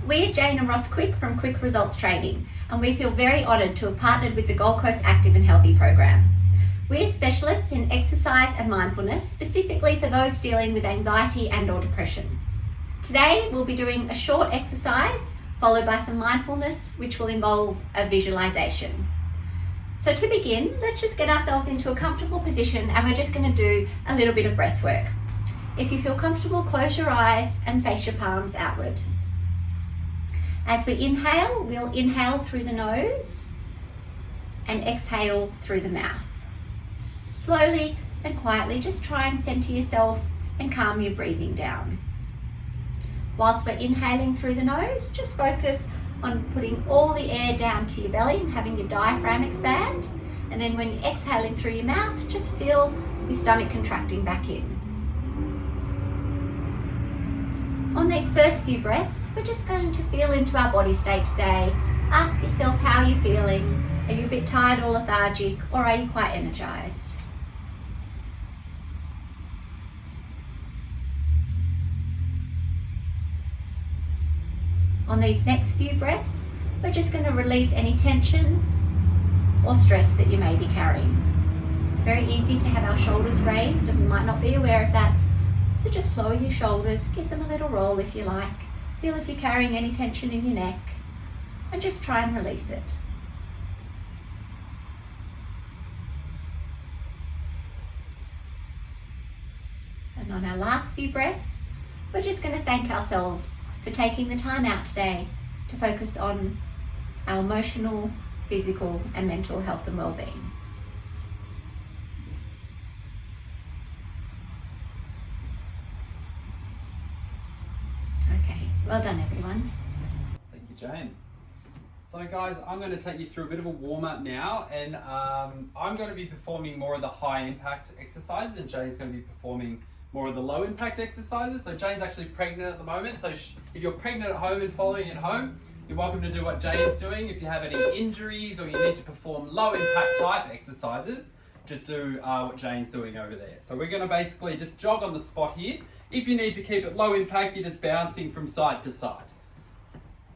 We're Jayne and Ross Quick from Quick Results Training, and we feel very honoured to have partnered with the Gold Coast Active and Healthy program. We're specialists in exercise and mindfulness, specifically for those dealing with anxiety and/or depression. Today, we'll be doing a short exercise followed by some mindfulness, which will involve a visualization. So to begin, let's just get ourselves into a comfortable position, and we're just going to do a little bit of breath work. If you feel comfortable, close your eyes and face your palms outward. As we inhale, we'll inhale through the nose and exhale through the mouth. Slowly and quietly, just try and center yourself and calm your breathing down. Whilst we're inhaling through the nose, just focus on putting all the air down to your belly and having your diaphragm expand. And then when you're exhaling through your mouth, just feel your stomach contracting back in. On these first few breaths, we're just going to feel into our body state today. Ask yourself how you're feeling. Are you a bit tired or lethargic, or are you quite energized? On these next few breaths, we're just going to release any tension or stress that you may be carrying. It's very easy to have our shoulders raised, and we might not be aware of that. So just lower your shoulders, give them a little roll if you like. Feel if you're carrying any tension in your neck, and just try and release it. And on our last few breaths, we're just going to thank ourselves for taking the time out today to focus on our emotional, physical, and mental health and well-being. Well done, everyone. Thank you, Jayne. So guys, I'm going to take you through a bit of a warm-up now, and I'm going to be performing more of the high-impact exercises, and Jayne's going to be performing more of the low-impact exercises. So Jayne's actually pregnant at the moment, so if you're pregnant at home and following at home, you're welcome to do what Jayne's doing. If you have any injuries or you need to perform low-impact type exercises, just do what Jayne's doing over there. So we're going to basically just jog on the spot here. If you need to keep it low impact, you're just bouncing from side to side.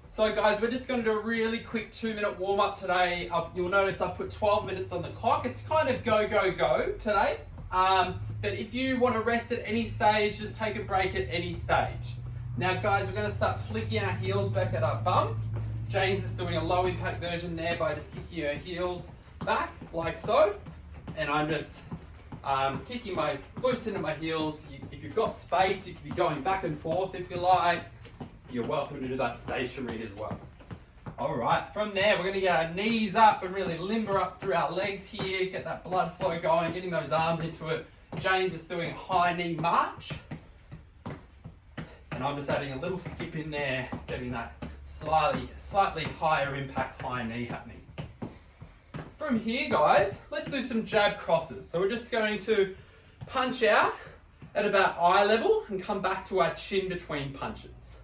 So guys, we're just going to do a really quick 2-minute warm up today. You'll notice I've put 12 minutes on the clock. It's kind of go, go, go today. But if you want to rest at any stage, just take a break at any stage. Now guys, we're going to start flicking our heels back at our bum. Jayne's just doing a low impact version there by just kicking her heels back like so. And I'm just kicking my glutes into my heels. If you've got space, you can be going back and forth if you like. You're welcome to do that stationary as well. All right, from there, we're going to get our knees up and really limber up through our legs here, get that blood flow going, getting those arms into it. Jayne's just doing a high knee march. And I'm just adding a little skip in there, getting that slightly higher impact high knee happening. From here, guys, let's do some jab crosses. So we're just going to punch out at about eye level and come back to our chin between punches.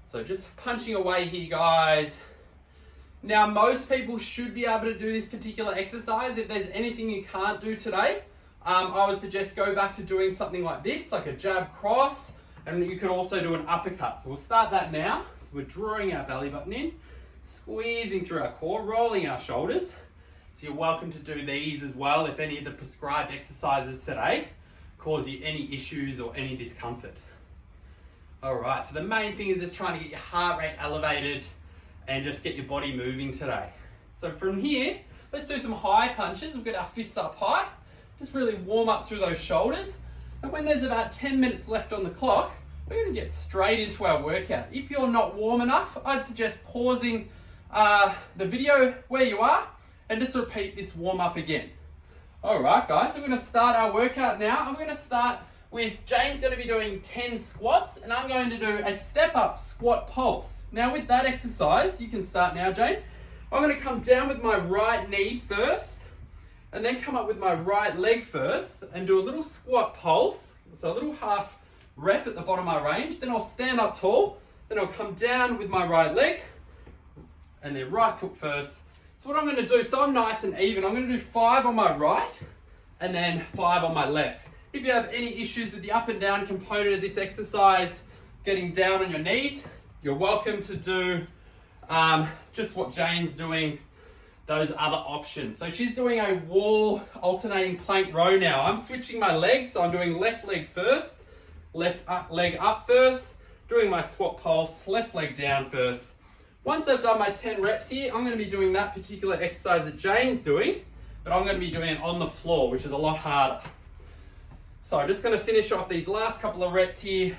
So just punching away here, guys. Now, most people should be able to do this particular exercise. If there's anything you can't do today, I would suggest go back to doing something like this, like a jab cross, and you can also do an uppercut. So we'll start that now. So we're drawing our belly button in, squeezing through our core, rolling our shoulders. So you're welcome to do these as well if any of the prescribed exercises today cause you any issues or any discomfort. All right, so the main thing is just trying to get your heart rate elevated and just get your body moving today. So from here, let's do some high punches. We'll get our fists up high, just really warm up through those shoulders. And when there's about 10 minutes left on the clock, we're going to get straight into our workout. If you're not warm enough, I'd suggest pausing the video where you are and just repeat this warm up again. All right, guys, so we're going to start our workout now. I'm going to start with Jayne's going to be doing 10 squats, and I'm going to do a step up squat pulse. Now with that exercise, you can start now, Jayne. I'm going to come down with my right knee first, and then come up with my right leg first, and do a little squat pulse. So a little half rep at the bottom of my range. Then I'll stand up tall, then I'll come down with my right leg, and then right foot first. So what I'm going to do, so I'm nice and even, I'm going to do 5 on my right and then 5 on my left. If you have any issues with the up and down component of this exercise, getting down on your knees, You're welcome to do just what Jayne's doing, those other options. So she's doing a wall alternating plank row now. I'm switching my legs, so I'm doing left leg first, leg up first, doing my squat pulse, left leg down first. Once I've done my 10 reps here, I'm going to be doing that particular exercise that Jayne's doing, but I'm going to be doing it on the floor, which is a lot harder. So I'm just going to finish off these last couple of reps here,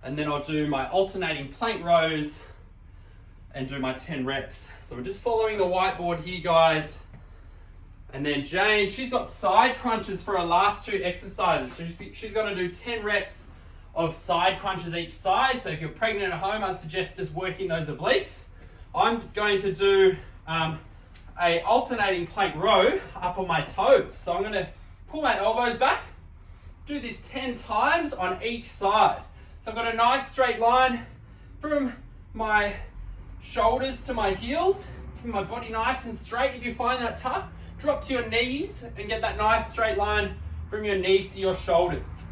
and then I'll do my alternating plank rows and do my 10 reps. So we're just following the whiteboard here, guys. And then Jayne, she's got side crunches for her last 2 exercises. So she's going to do 10 reps of side crunches each side. So if you're pregnant at home, I'd suggest just working those obliques. I'm going to do a alternating plank row up on my toes. So I'm going to pull my elbows back, do this 10 times on each side. So I've got a nice straight line from my shoulders to my heels, keep my body nice and straight. If you find that tough, drop to your knees and get that nice straight line from your knees to your shoulders.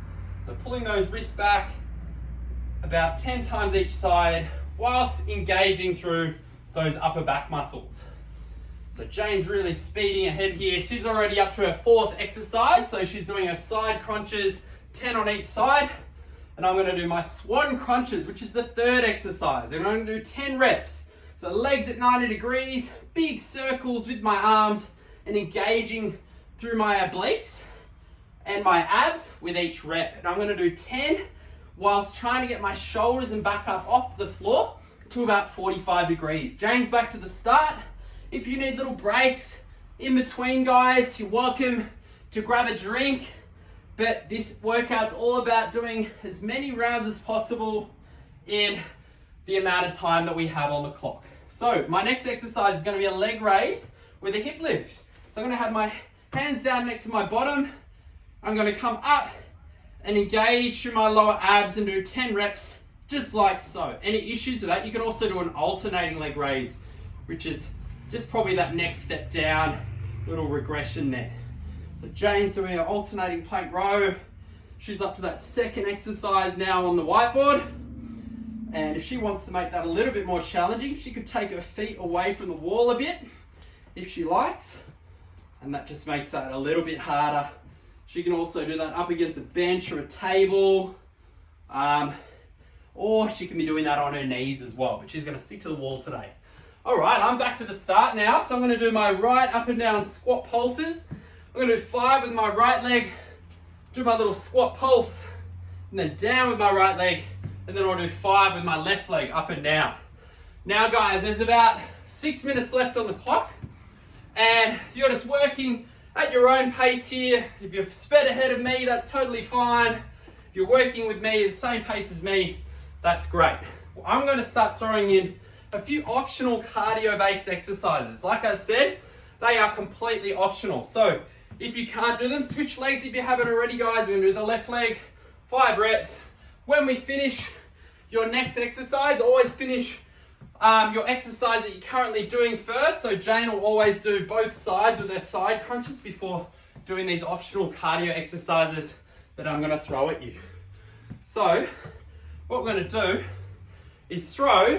So pulling those wrists back about 10 times each side whilst engaging through those upper back muscles. So Jayne's really speeding ahead here. She's already up to her 4th exercise, so she's doing her side crunches, 10 on each side. And I'm going to do my swan crunches, which is the 3rd exercise. And I'm going to do 10 reps. So legs at 90 degrees, big circles with my arms, and engaging through my obliques and my abs with each rep. And I'm going to do 10 whilst trying to get my shoulders and back up off the floor to about 45 degrees. Jayne's back to the start. If you need little breaks in between, guys, you're welcome to grab a drink. But this workout's all about doing as many rounds as possible in the amount of time that we have on the clock. So my next exercise is going to be a leg raise with a hip lift. So I'm going to have my hands down next to my bottom. I'm going to come up and engage through my lower abs and do 10 reps just like so. Any issues with that, you can also do an alternating leg raise, which is just probably that next step down, little regression there. So Jayne's doing an alternating plank row. She's up to that 2nd exercise now on the whiteboard. And if she wants to make that a little bit more challenging, she could take her feet away from the wall a bit, if she likes. And that just makes that a little bit harder. She can also do that up against a bench or a table. Or she can be doing that on her knees as well, but she's going to stick to the wall today. All right, I'm back to the start now. So I'm going to do my right up and down squat pulses. I'm going to do 5 with my right leg, do my little squat pulse, and then down with my right leg, and then I'll do 5 with my left leg up and down. Now guys, there's about 6 minutes left on the clock, and you're just working at your own pace here. If you've sped ahead of me, that's totally fine. If you're working with me at the same pace as me, that's great. I'm going to start throwing in a few optional cardio-based exercises. Like I said, they are completely optional. So if you can't do them, switch legs if you haven't already, guys. We're going to do the left leg, 5 reps. When we finish your next exercise, always finish your exercise that you're currently doing first. So Jayne will always do both sides with their side crunches before doing these optional cardio exercises that I'm going to throw at you. So what we're going to do is throw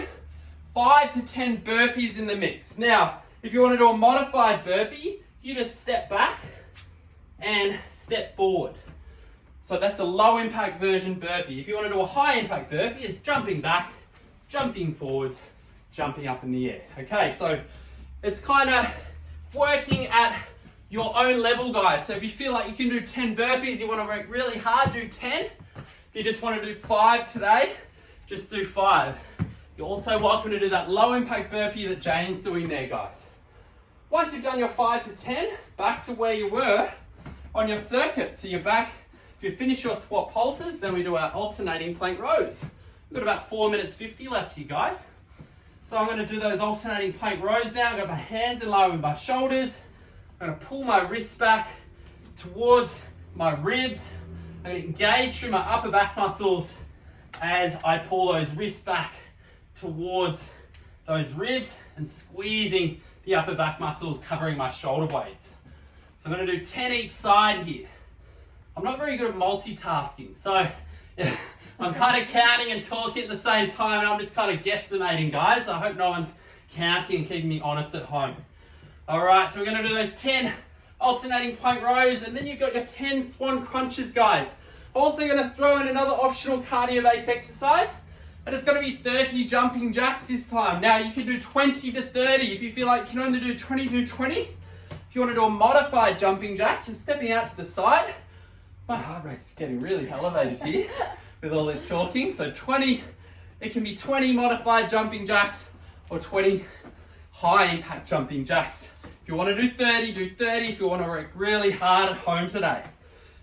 5 to 10 burpees in the mix. Now, if you want to do a modified burpee, you just step back and step forward. So that's a low impact version burpee. If you want to do a high impact burpee, it's jumping back, jumping forwards, jumping up in the air. Okay, so it's kind of working at your own level, guys. So if you feel like you can do 10 burpees, you want to work really hard, do 10. If you just want to do 5 today, just do 5. You're also welcome to do that low impact burpee that Jayne's doing there, guys. Once you've done your 5 to 10, back to where you were on your circuit. So you're back. If you finish your squat pulses, then we do our alternating plank rows. We've got about 4 minutes 50 left here, guys. So I'm going to do those alternating plank rows now. I've got my hands in line with my shoulders. I'm going to pull my wrists back towards my ribs. I'm going to engage through my upper back muscles as I pull those wrists back towards those ribs and squeezing the upper back muscles, covering my shoulder blades. So I'm going to do 10 each side here. I'm not very good at multitasking, so I'm kind of counting and talking at the same time, and I'm just kind of guesstimating, guys. I hope no one's counting and keeping me honest at home. All right, so we're going to do those 10 alternating plank rows, and then you've got your 10 swan crunches, guys. Also going to throw in another optional cardio-based exercise, and it's going to be 30 jumping jacks this time. Now, you can do 20 to 30. If you feel like you can only do 20, do 20. If you want to do a modified jumping jack, just stepping out to the side. My heart rate's getting really elevated here with all this talking. So 20, it can be 20 modified jumping jacks or 20 high impact jumping jacks. If you want to do 30, do 30. If you want to work really hard at home today.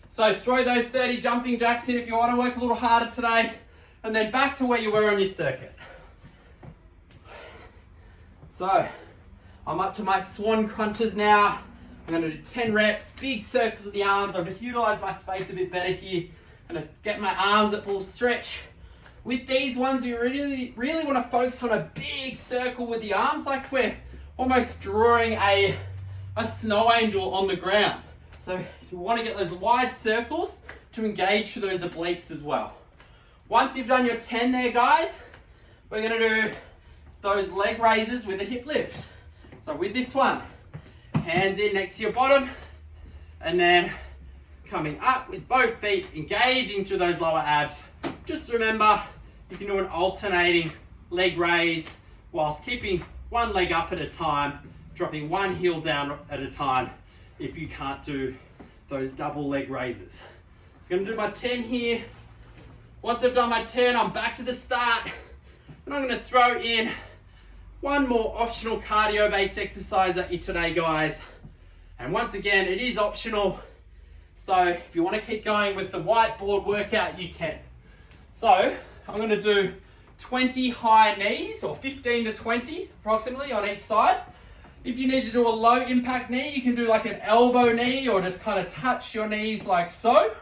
So throw those 30 jumping jacks in if you want to work a little harder today, and then back to where you were on your circuit. So I'm up to my swan crunches now. I'm going to do 10 reps, big circles with the arms. I'll just utilize my space a bit better here. I'm going to get my arms at full stretch. With these ones, you really want to focus on a big circle with the arms, like we're almost drawing a snow angel on the ground. So you want to get those wide circles to engage those obliques as well. Once you've done your 10 there, guys, we're going to do those leg raises with a hip lift. So with this one, hands in next to your bottom, and then coming up with both feet, engaging through those lower abs. Just remember, you can do an alternating leg raise whilst keeping one leg up at a time, dropping one heel down at a time if you can't do those double leg raises. I'm going to do my 10 here. Once I've done my 10, I'm back to the start, and I'm going to throw in one more optional cardio-based exercise at you today, guys. And once again, it is optional. So if you want to keep going with the whiteboard workout, you can. So I'm going to do 20 high knees, or 15 to 20 approximately on each side. If you need to do a low impact knee, you can do like an elbow knee, or just kind of touch your knees like so.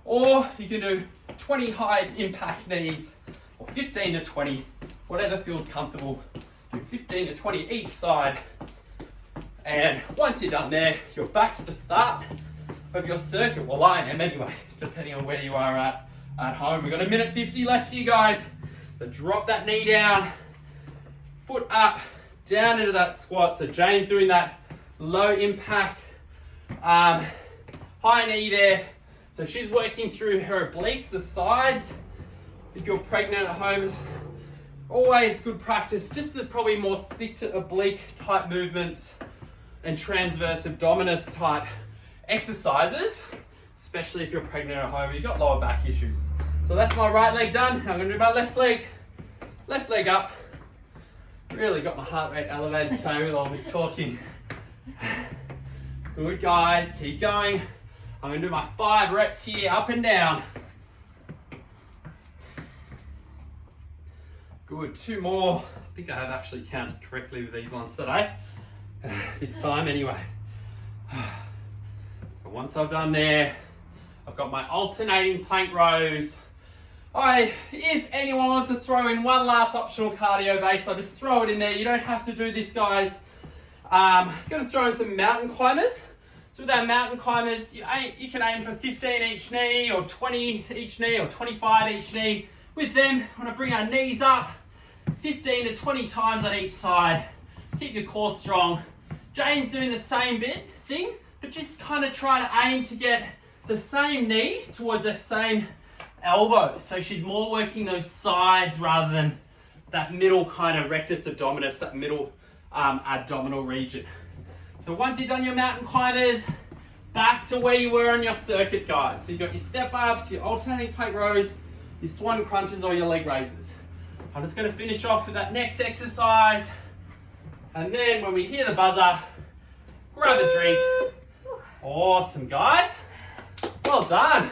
Or you can do 20 high impact knees, or 15 to 20, whatever feels comfortable. Do 15 to 20 each side. And once you're done there, you're back to the start of your circuit. Well, I am anyway, depending on where you are at home. We've got a minute 50 left here, guys. So drop that knee down, foot up, down into that squat. So Jayne's doing that low impact high knee there. So she's working through her obliques, the sides. If you're pregnant at home, it's always good practice just to probably more stick to oblique type movements and transverse abdominis type exercises, especially if you're pregnant at home, you've got lower back issues. So that's my right leg done. I'm going to do my left leg up. Really got my heart rate elevated today with all this talking. Good, guys, keep going. I'm going to do my 5 reps here, up and down. Good, 2 more. I think I have actually counted correctly with these ones today. This time anyway. So once I've done there, I've got my alternating plank rows. If anyone wants to throw in one last optional cardio base, I'll just throw it in there. You don't have to do this, guys. I'm going to throw in some mountain climbers. So with our mountain climbers, you can aim for 15 each knee, or 20 each knee, or 25 each knee. With them, I want to bring our knees up 15 to 20 times on each side. Keep your core strong. Jayne's doing the same thing, but just kind of try to aim to get the same knee towards the same elbow. So she's more working those sides rather than that middle kind of rectus abdominis, that middle abdominal region. So once you've done your mountain climbers, back to where you were on your circuit, guys. So you've got your step ups, your alternating plank rows, your swan crunches, or your leg raises. I'm just going to finish off with that next exercise. And then when we hear the buzzer, grab a drink. Awesome, guys. Well done.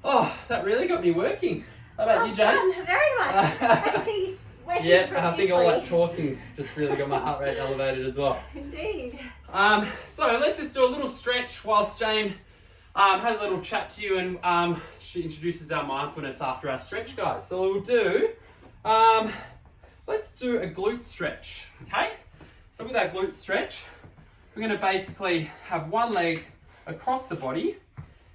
Oh, that really got me working. How about you, Jayne? Very much. Yeah, I think all that talking just really got my heart rate elevated as well. Indeed. So let's just do a little stretch whilst Jayne has a little chat to you, and she introduces our mindfulness after our stretch, guys. So we'll do, let's do a glute stretch, okay? So with our glute stretch, we're going to basically have one leg across the body,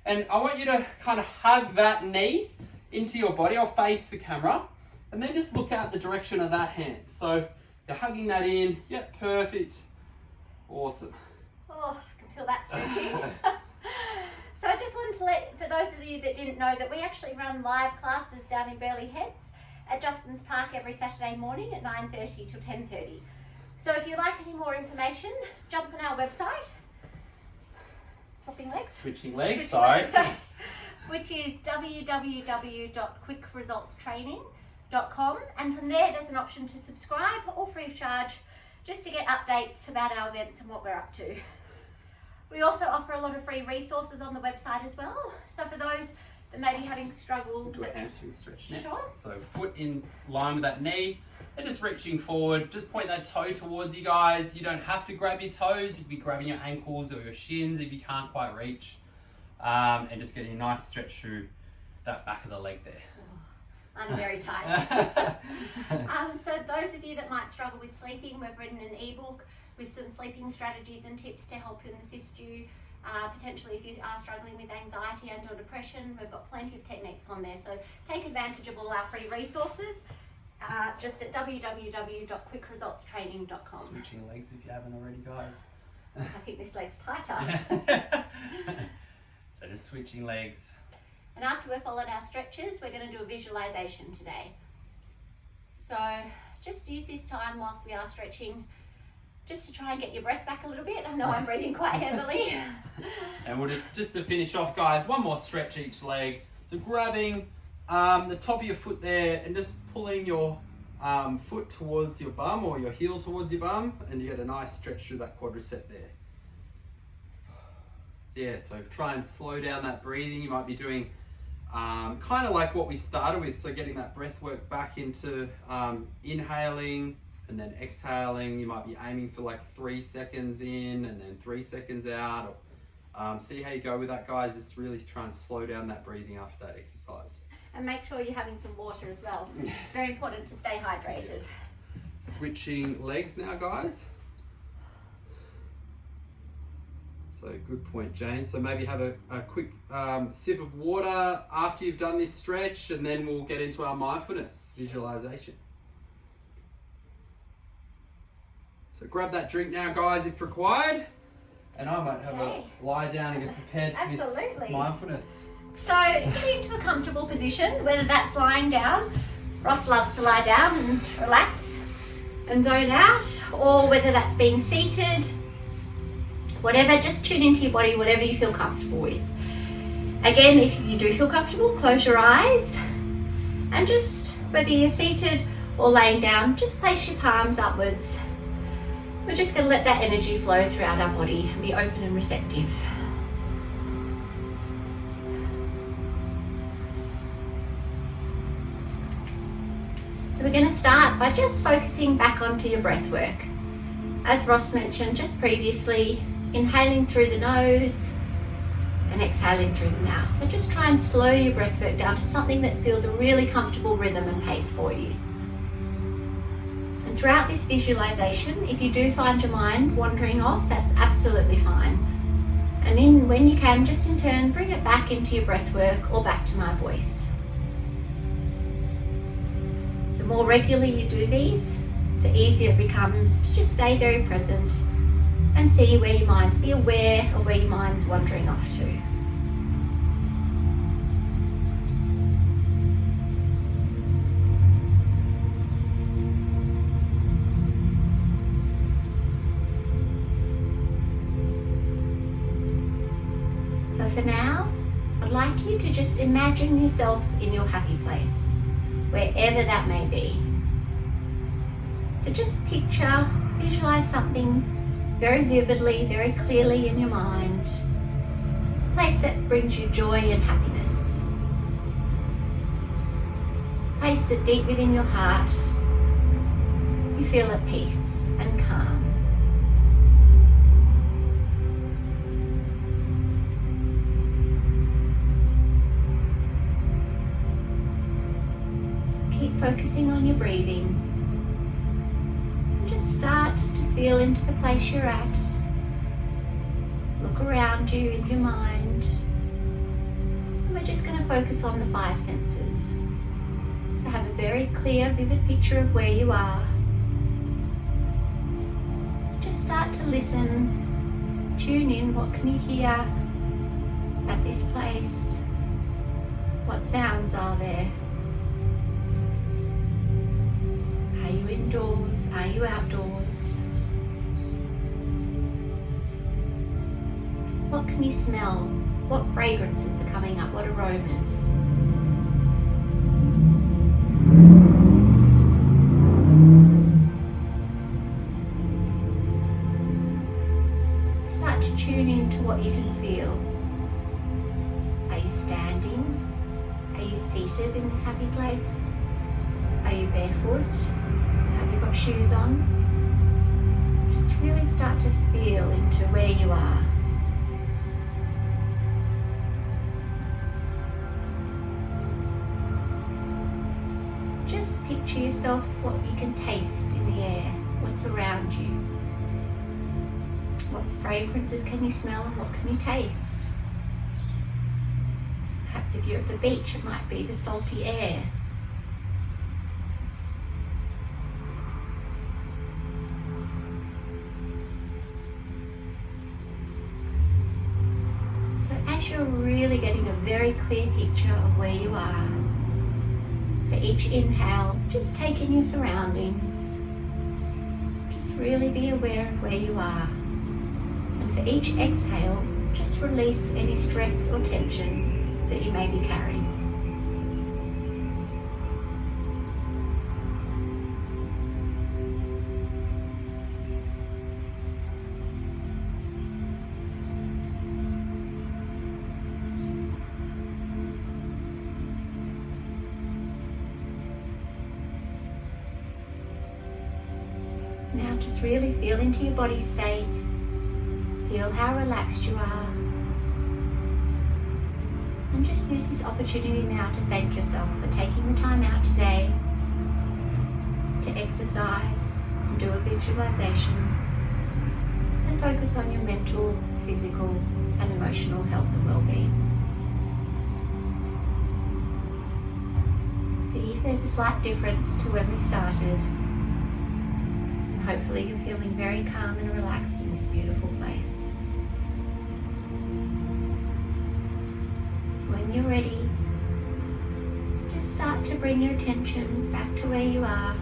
and I want you to kind of hug that knee into your body. I'll face the camera and then just look out the direction of that hand. So you're hugging that in. Yep, perfect. Awesome. Oh, I can feel that stretching. So I just wanted to let, for those of you that didn't know, that we actually run live classes down in Burleigh Heads at Justin's Park every Saturday morning at 9:30 till 10:30. So if you'd like any more information, jump on our website. Swapping legs? Switching legs, sorry. Which is www.quickresultstraining.com, and from there there's an option to subscribe, all free of charge, just to get updates about our events and what we're up to. We also offer a lot of free resources on the website as well. So for those that may be having struggle, Do a hamstring stretch now. Sure. So foot in line with that knee and just reaching forward. Just point that toe towards you guys. You don't have to grab your toes. You can be grabbing your ankles or your shins if you can't quite reach. And just getting a nice stretch through that back of the leg there. I'm very tight. So those of you that might struggle with sleeping, we've written an ebook with some sleeping strategies and tips to help and assist you. Potentially if you are struggling with anxiety and or depression, we've got plenty of techniques on there. So take advantage of all our free resources just at www.quickresultstraining.com. Switching legs if you haven't already, guys. I think this leg's tighter. So just switching legs. And after we've followed our stretches, we're going to do a visualization today. So just use this time whilst we are stretching just to try and get your breath back a little bit. I know I'm breathing quite heavily. And we'll just to finish off, guys, one more stretch each leg. So grabbing the top of your foot there and just pulling your foot towards your bum or your heel towards your bum, and you get a nice stretch through that quadricep there. So yeah, so try and slow down that breathing. You might be doing kind of like what we started with, so getting that breath work back into inhaling and then exhaling. You might be aiming for like 3 seconds in and then 3 seconds out. Or, see how you go with that, guys. Just really try and slow down that breathing after that exercise. And make sure you're having some water as well. It's very important to stay hydrated. Switching legs now, guys. So good point, Jayne. So maybe have a quick sip of water after you've done this stretch, and then we'll get into our mindfulness visualization. So grab that drink now, guys, if required. And I might have a lie down and get prepared for this mindfulness. So get into a comfortable position, whether that's lying down. Ross loves to lie down and relax and zone out, or whether that's being seated. Whatever, just tune into your body, whatever you feel comfortable with. Again, if you do feel comfortable, close your eyes and just, whether you're seated or laying down, just place your palms upwards. We're just going to let that energy flow throughout our body and be open and receptive. So we're going to start by just focusing back onto your breath work. As Ross mentioned just previously, inhaling through the nose and exhaling through the mouth. So just try and slow your breath work down to something that feels a really comfortable rhythm and pace for you. And throughout this visualization, if you do find your mind wandering off, that's absolutely fine. And when you can, just in turn, bring it back into your breath work or back to my voice. The more regularly you do these, the easier it becomes to just stay very present and see where your mind's, be aware of where your mind's wandering off to. So for now, I'd like you to just imagine yourself in your happy place, wherever that may be. So just picture, visualize something very vividly, very clearly in your mind, a place that brings you joy and happiness, a place that deep within your heart you feel at peace and calm. Keep focusing on your breathing. Just start to feel into the place you're at. Look around you in your mind. And we're we're just going to focus on the 5 senses. So have a very clear, vivid picture of where you are. Just start to listen, tune in. What can you hear at this place? What sounds are there? Are you indoors? Are you outdoors? What can you smell? What fragrances are coming up? What aromas? Start to tune into what you can feel. Are you standing? Are you seated in this happy place? Are you barefoot? Have you got shoes on? Just really start to feel into where you are. Just picture yourself what you can taste in the air, what's around you. What fragrances can you smell and what can you taste? Perhaps if you're at the beach, it might be the salty air. So as you're really getting a very clear picture of where you are, for each inhale, just take in your surroundings. Just really be aware of where you are. And for each exhale, just release any stress or tension that you may be carrying. Now just really feel into your body state. Feel how relaxed you are. And just use this opportunity now to thank yourself for taking the time out today to exercise and do a visualization and focus on your mental, physical and emotional health and well-being. See if there's a slight difference to when we started. Hopefully you're feeling very calm and relaxed in this beautiful place. When you're ready, just start to bring your attention back to where you are.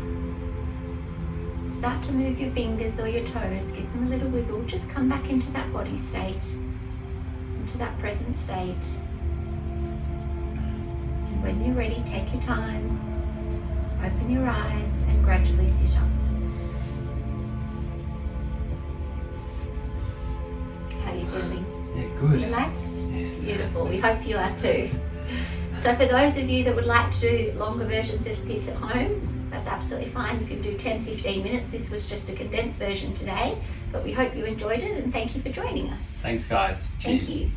Start to move your fingers or your toes, give them a little wiggle. Just come back into that body state, into that present state. And when you're ready, take your time, open your eyes and gradually sit up. How are you feeling? Yeah, good. Relaxed? Yeah. Beautiful. We hope you are too. So for those of you that would like to do longer versions of this at home, that's absolutely fine. You can do 10-15 minutes. This was just a condensed version today, but we hope you enjoyed it and thank you for joining us. Thanks, guys. Thank Cheers. you.